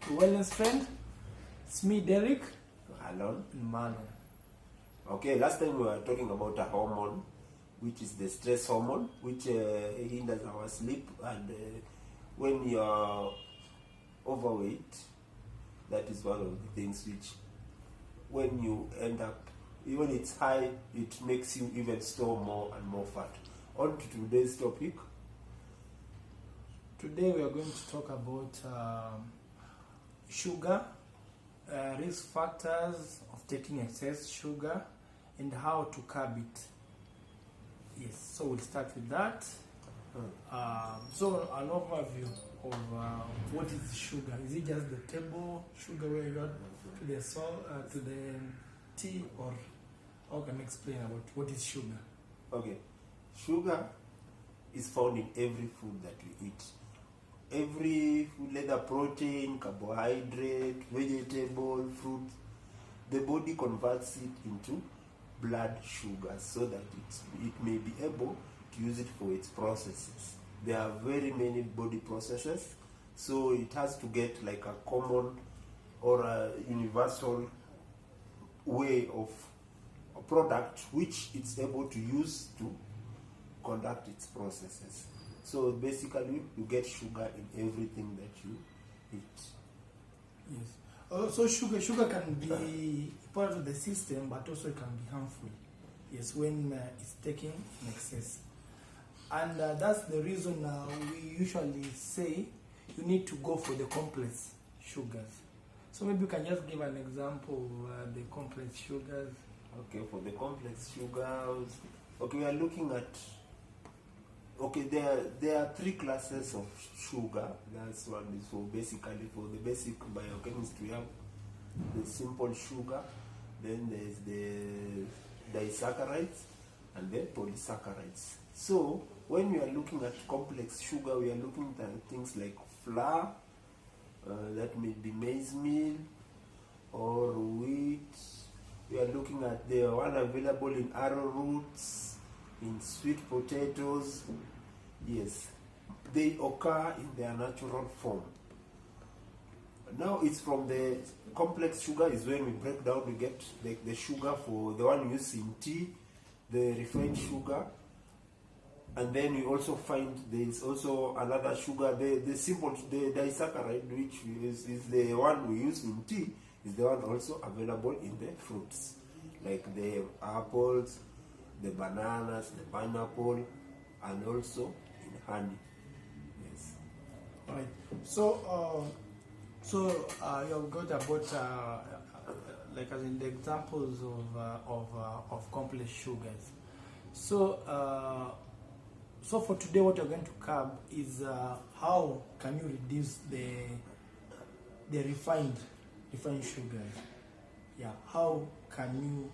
to Wellness Friend. It's me, Derek. Hello. Marlon. Okay, last time we were talking about a hormone, which is the stress hormone, which hinders our sleep. And when you are overweight, that is one of the things which, when you end up, even it's high, it makes you even store more and more fat. On to today's topic. Today we are going to talk about sugar, risk factors of taking excess sugar, and how to curb it. Yes, so we'll start with that. So an overview of what is sugar. Is it just the table sugar where you add to the salt, to the tea, or how can I explain about what is sugar? Okay, sugar is found in every food that we eat. Every food, whether protein, carbohydrate, vegetable, fruit, the body converts it into blood sugar so that it may be able to use it for its processes. There are very many body processes, so it has to get like a common or a universal way of a product which it's able to use to conduct its processes. So basically, you get sugar in everything that you eat. Yes. So sugar can be part of the system, but also it can be harmful. Yes, when it's taken in excess. And that's the reason we usually say you need to go for the complex sugars. So maybe you can just give an example of the complex sugars. Okay, for the complex sugars, okay, we are looking at, okay, there are three classes of sugar. That's one is for basically for the basic biochemistry. We have the simple sugar, then there's the disaccharides, and then polysaccharides. So when we are looking at complex sugar, we are looking at things like flour, that may be maize meal or wheat. We are looking at the one available in arrowroots, in sweet potatoes. Yes, they occur in their natural form. Now it's from the complex sugar is when we break down, we get the sugar for the one used in tea, the refined sugar, and then we also find there is also another sugar, the simple, the disaccharide, which is the one we use in tea, is the one also available in the fruits, like the apples, the bananas, the pineapple, and also in honey. Yes. All right. So you've got about like as in the examples of complex sugars. So for today, what you're going to curb is how can you reduce the refined sugars. Yeah, how can you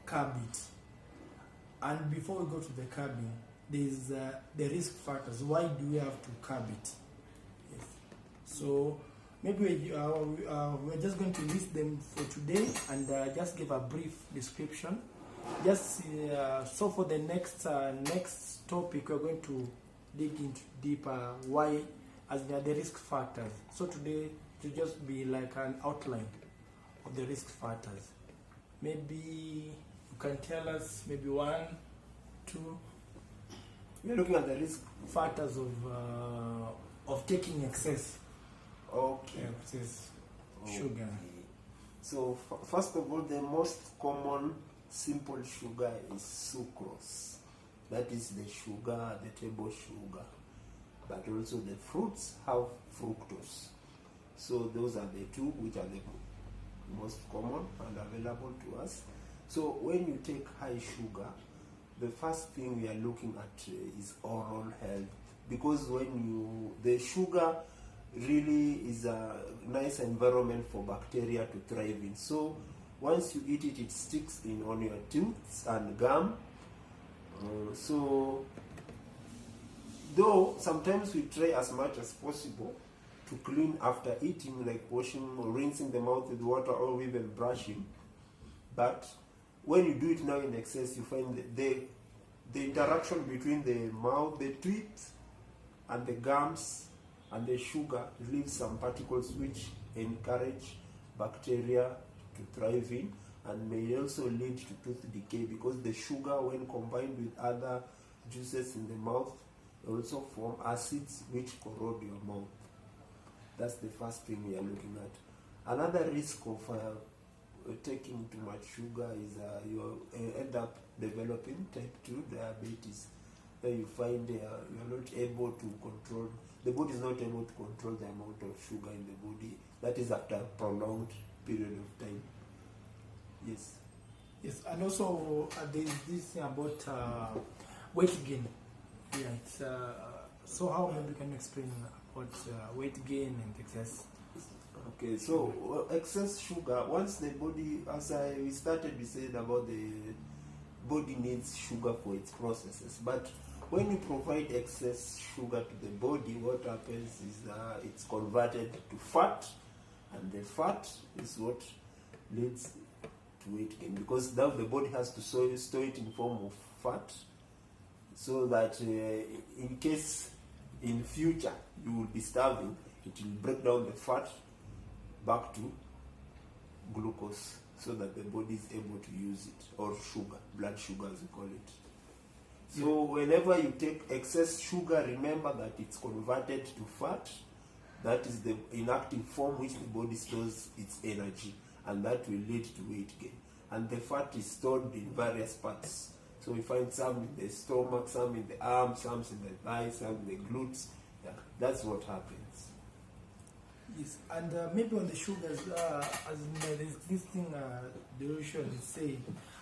curb it? And before we go to the curbing, there's the risk factors. Why do we have to curb it? Yes. So maybe we're just going to list them for today and just give a brief description. Just so for the next topic, we're going to dig into deeper why, as they are the risk factors. So today to just be like an outline of the risk factors. Maybe you can tell us maybe 1, 2. We're looking at the risk factors of taking excess. Okay. Excess sugar. So first of all, the most common simple sugar is sucrose. That is the sugar, the table sugar. But also the fruits have fructose. So those are the two which are the most common and available to us. So when you take high sugar, the first thing we are looking at is oral health, because the sugar really is a nice environment for bacteria to thrive in. So once you eat it, it sticks on your teeth and gum. So though sometimes we try as much as possible to clean after eating, like washing or rinsing the mouth with water or even brushing, but when you do it now in excess, you find that the interaction between the mouth, the teeth, and the gums and the sugar leaves some particles which encourage bacteria to thrive in, and may also lead to tooth decay, because the sugar, when combined with other juices in the mouth, also form acids which corrode your mouth. That's the first thing we are looking at. Another risk of taking too much sugar is you end up developing type 2 diabetes. Where you find you're not able to control, the body is not able to control the amount of sugar in the body. That is after a prolonged period of time. Yes. Yes, and also there's this thing about weight gain. Yeah, it's, so how maybe can you explain about weight gain and excess? Okay, so excess sugar, once the body, as we started, we said about the body needs sugar for its processes, but when you provide excess sugar to the body, what happens is it's converted to fat, and the fat is what leads to weight gain, because now the body has to store it in form of fat, so that in case in future you will be starving, it will break down the fat back to glucose, so that the body is able to use it, or sugar, blood sugar as we call it. So whenever you take excess sugar, remember that it's converted to fat. That is the inactive form which the body stores its energy, and that will lead to weight gain. And the fat is stored in various parts. So we find some in the stomach, some in the arms, some in the thighs, some in the glutes. Yeah, that's what happens. Yes, and maybe on the sugars, as there's this thing the usually say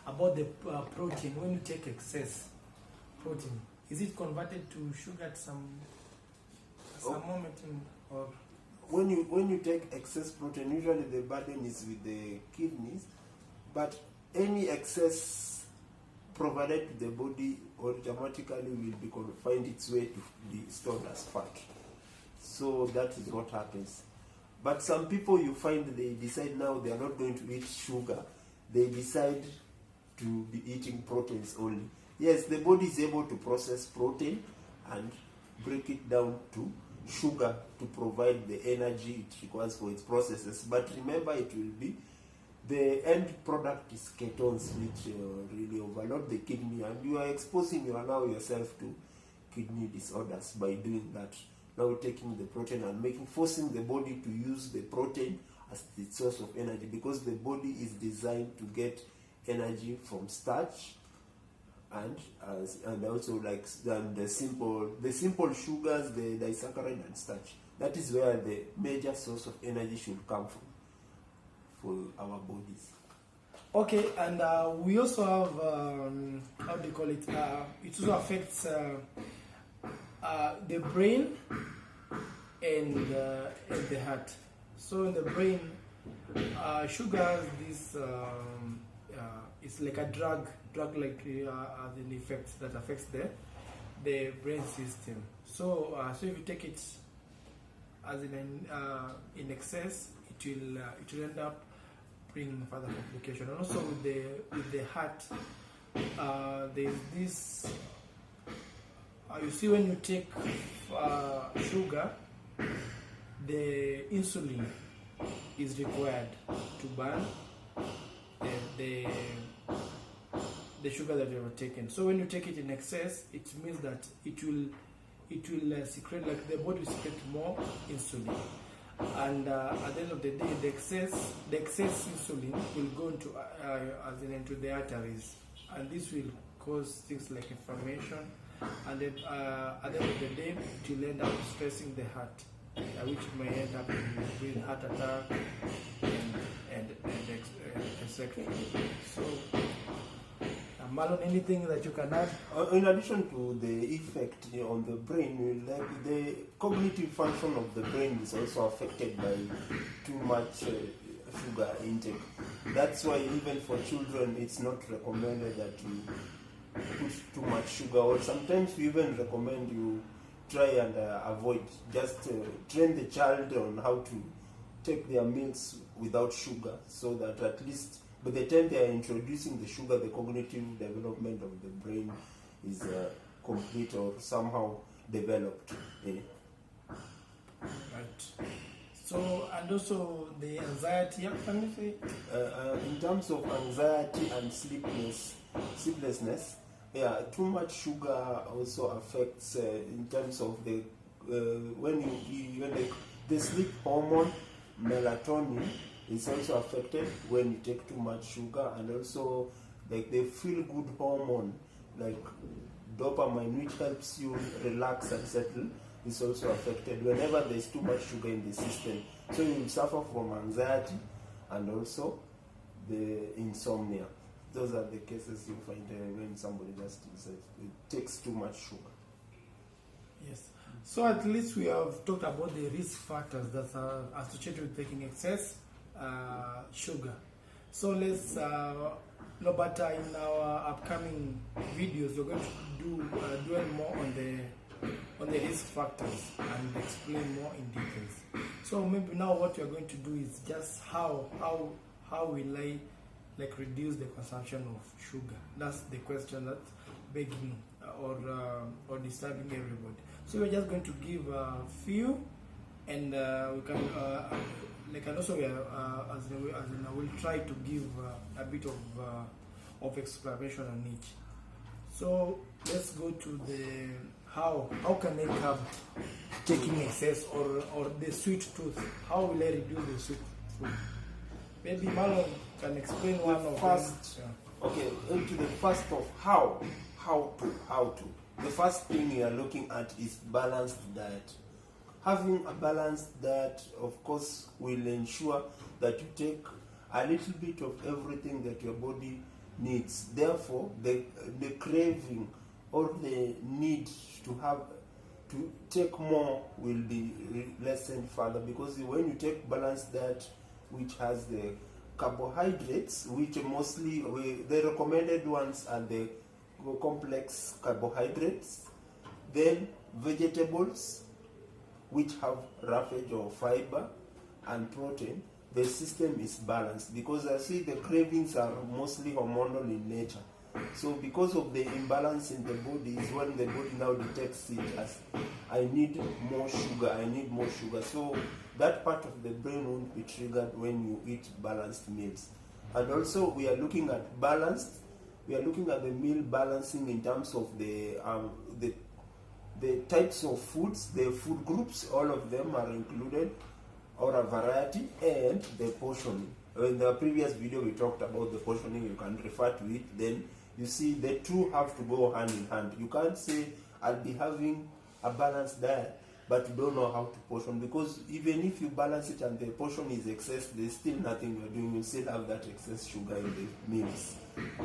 about the protein. When you take excess protein, is it converted to sugar at some moment or when you take excess protein, usually the burden is with the kidneys, but any excess provided to the body automatically will find its way to be stored as fat. So that is what happens. But some people, you find they decide now they are not going to eat sugar, they decide to be eating proteins only. Yes, the body is able to process protein and break it down to sugar to provide the energy it requires for its processes. But remember, it will be the end product is ketones, which really overload the kidney, and you are exposing yourself to kidney disorders by doing that. Now taking the protein and forcing the body to use the protein as the source of energy, because the body is designed to get energy from starch and also the simple sugars, the disaccharide and starch. That is where the major source of energy should come from for our bodies. Okay, and we also have how do you call it? It also affects the brain and the heart. So in the brain, sugar has this it's like a drug like an effect that affects the brain system. So so if you take it as in excess, it will end up bringing further complication. And also with the heart, there's this. You see, when you take sugar, the insulin is required to burn the sugar that you have taken. So when you take it in excess, it means that it will secrete, like the body will secrete more insulin, and at the end of the day, the excess insulin will go into the arteries, and this will cause things like inflammation, and then at the end of the day, it will end up stressing the heart, which may end up with heart attack and etc. So, Marlon, anything that you can add? In addition to the effect on the brain, the cognitive function of the brain is also affected by too much sugar intake. That's why even for children, it's not recommended that you put too much sugar, or sometimes we even recommend you try and avoid, just train the child on how to take their meals without sugar, so that at least by the time they are introducing the sugar, the cognitive development of the brain is complete or somehow developed. Right. So, and also the anxiety, yeah, can you say? In terms of anxiety and sleeplessness, yeah, too much sugar also affects in terms of the when the sleep hormone melatonin is also affected when you take too much sugar, and also like the feel good hormone like dopamine, which helps you relax and settle, is also affected whenever there's too much sugar in the system. So you will suffer from anxiety and also the insomnia. Those are the cases you find when somebody just takes too much sugar. Yes. So at least we have talked about the risk factors that are associated with taking excess sugar. So let's, no, but in our upcoming videos, we're going to dwell more on the risk factors and explain more in details. So maybe now what we're going to do is just how will I like reduce the consumption of sugar? That's the question that's begging or disturbing everybody. So we're just going to give a few, and we can like, and also as in we'll try to give a bit of explanation on each. So let's go to the how can I curb taking excess or the sweet tooth? How will I reduce the sweet food? Maybe Marlon can explain one of first. them. Okay, into the first of how to. The first thing you are looking at is balanced diet. Having a balanced diet, of course, will ensure that you take a little bit of everything that your body needs. Therefore, the craving or the need to take more will be lessened further, because when you take balanced diet, which has the carbohydrates, which mostly the recommended ones are the complex carbohydrates, then vegetables, which have roughage or fiber, and protein, the system is balanced, because I see the cravings are mostly hormonal in nature. So because of the imbalance in the body is when the body now detects it as I need more sugar, I need more sugar. So that part of the brain won't be triggered when you eat balanced meals. And also we are looking at the meal balancing in terms of the types of foods, the food groups, all of them are included, or a variety, and the portioning. In the previous video we talked about the portioning, you can refer to it. Then you see the two have to go hand in hand. You can't say I'll be having a balanced diet but you don't know how to portion, because even if you balance it and the portion is excess, there's still nothing you're doing. You still have that excess sugar in the meals.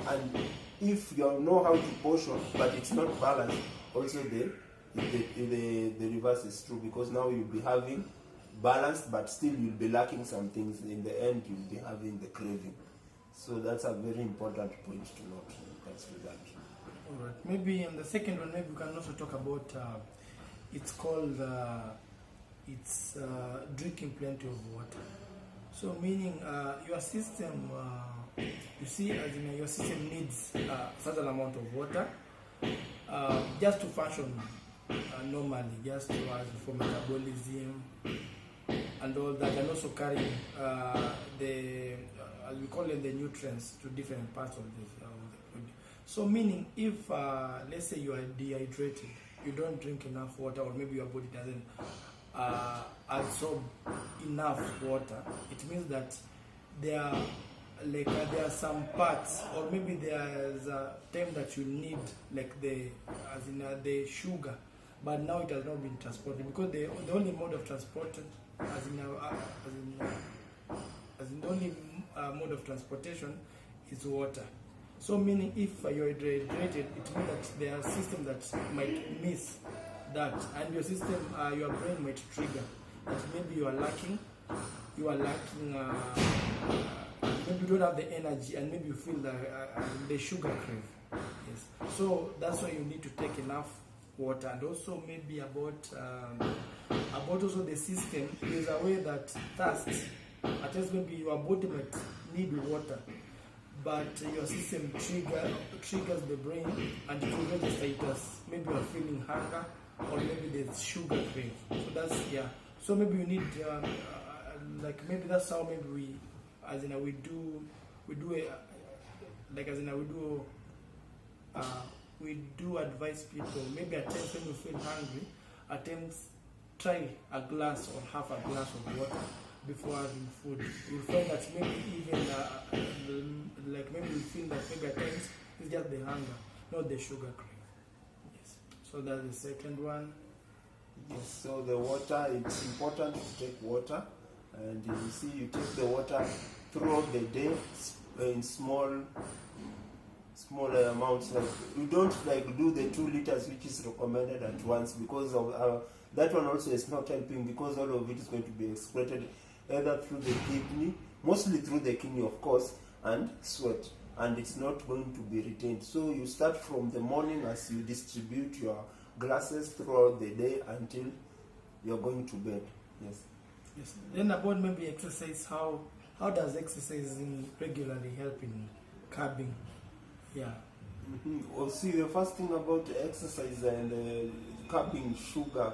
And if you know how to portion but it's not balanced, also the reverse is true, because now you'll be having balanced but still you'll be lacking some things. In the end you'll be having the craving. So that's a very important point to note. That's with that. All right. Maybe in the second one, maybe we can also talk about it's called drinking plenty of water. So meaning your system, you see, as in your system needs a certain amount of water just to function normally, just to for metabolism and all that, and also carrying the as we call it, the nutrients to different parts of the body. So meaning if let's say you are dehydrated, you don't drink enough water, or maybe your body doesn't absorb enough water, it means that there are some parts, or maybe there's a time that you need like the sugar, but now it has not been transported, because the only mode of transport the only mode of transportation is water. So meaning if you're dehydrated, it means that there are systems that might miss that, and your system, your brain might trigger that maybe you are lacking, maybe you don't have the energy, and maybe you feel the sugar crave. Yes. So that's why you need to take enough water, and also maybe about also the system. There's a way that thirst, at least maybe your body might need water, but your system triggers the brain and it will register it as maybe you're feeling hunger, or maybe there's sugar crave. So that's, yeah. So maybe you need like maybe that's how maybe we, as in we do a, like as in we do advise people maybe at times when you feel hungry, at times try a glass or half a glass of water before having food. You'll find that maybe even like maybe you feel that maybe at times it's just the hunger, not the sugar crave. Yes. So that's the second one. Yes, so the water, it's important to take water, and you see you take the water throughout the day in small amounts. Like you don't like do the 2 liters which is recommended at once, because of that one also is not helping, because all of it is going to be excreted either through the kidney, mostly through the kidney of course, and sweat, and it's not going to be retained. So you start from the morning as you distribute your glasses throughout the day until you're going to bed. Yes. Yes. Then about maybe exercise, how does exercising regularly help in curbing? Yeah. Well, see, the first thing about exercise and curbing sugar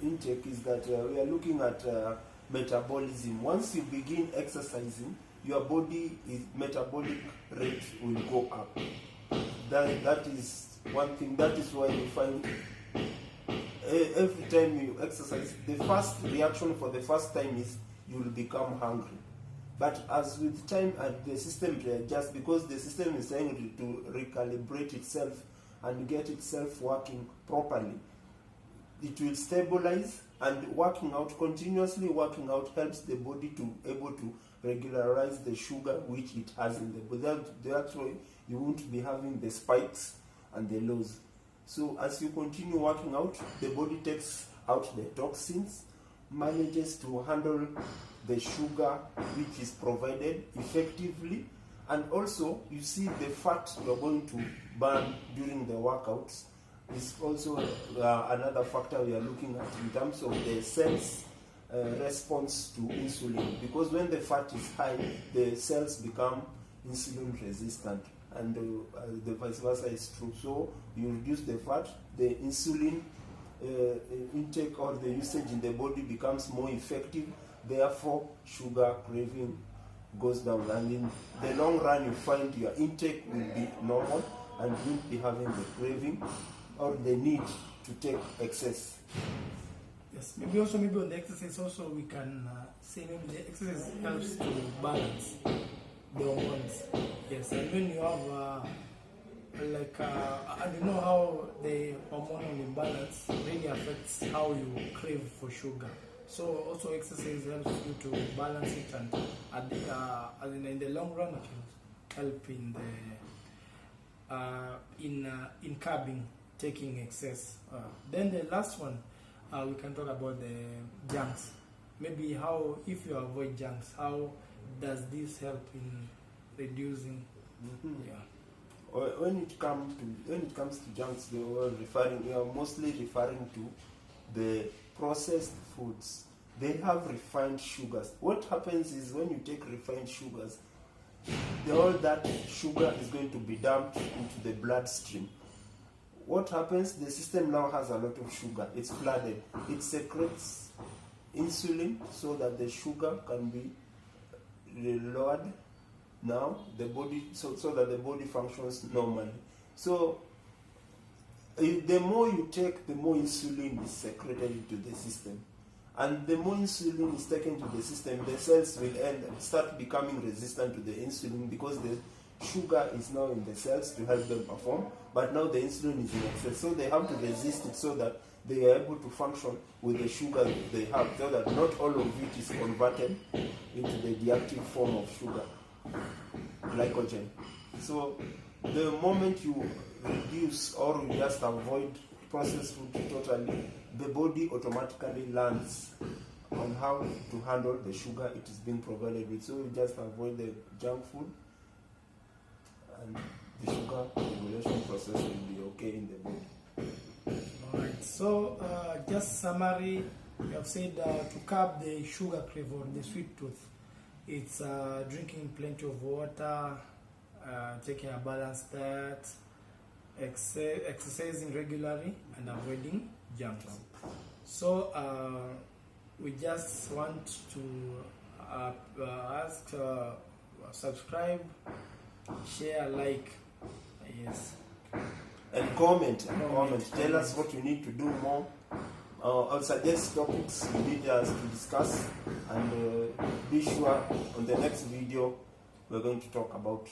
intake is that we are looking at metabolism. Once you begin exercising, your metabolic rate will go up. That is one thing. That is why you find every time you exercise, the first reaction for the first time is you will become hungry. But as with time and the system readjusts, because the system is trying to recalibrate itself and get itself working properly, it will stabilize, and continuously working out helps the body to able to regularize the sugar which it has in the body. That's why you won't be having the spikes and the lows. So as you continue working out, the body takes out the toxins, manages to handle the sugar which is provided effectively, and also you see the fat you're going to burn during the workouts is also another factor we are looking at in terms of the cells response to insulin, because when the fat is high, the cells become insulin resistant, and the vice versa is true. So you reduce the fat, the insulin intake or the usage in the body becomes more effective, therefore sugar craving goes down, and in the long run you find your intake will be normal and you won't be having the craving or the need to take excess. Yes, maybe on the exercise also we can say maybe the exercise helps to balance the hormones. Yes, and when you have and you know how the hormonal imbalance really affects how you crave for sugar. So also exercise helps you to balance it, and in the long run it will help in curbing taking excess. Then the last one, we can talk about the junks. Maybe how, if you avoid junks, how does this help in reducing? Yeah. When it comes to junks, we are mostly referring to the processed foods. They have refined sugars. What happens is when you take refined sugars, all that sugar is going to be dumped into the bloodstream. What happens? The system now has a lot of sugar. It's flooded. It secretes insulin so that the sugar can be lowered now the body, so that the body functions normally. So the more you take, the more insulin is secreted into the system, and the more insulin is taken to the system, the cells will start becoming resistant to the insulin, because the sugar is now in the cells to help them perform, but now the insulin is in excess, so they have to resist it so that they are able to function with the sugar they have, so that not all of it is converted into the deactive form of sugar, glycogen. So the moment you reduce or you just avoid processed food totally, the body automatically learns on how to handle the sugar it is being provided with. So you just avoid the junk food, and the sugar regulation process will be okay in the body. Alright, so just summary, you have said to curb the sugar crave or the sweet tooth, it's drinking plenty of water, taking a balanced diet, exercising regularly, and avoiding junk food. So we just want to ask subscribe, share, like, yes, and comment. Tell us what we need to do more. I'll suggest topics you need us to discuss, and be sure on the next video we're going to talk about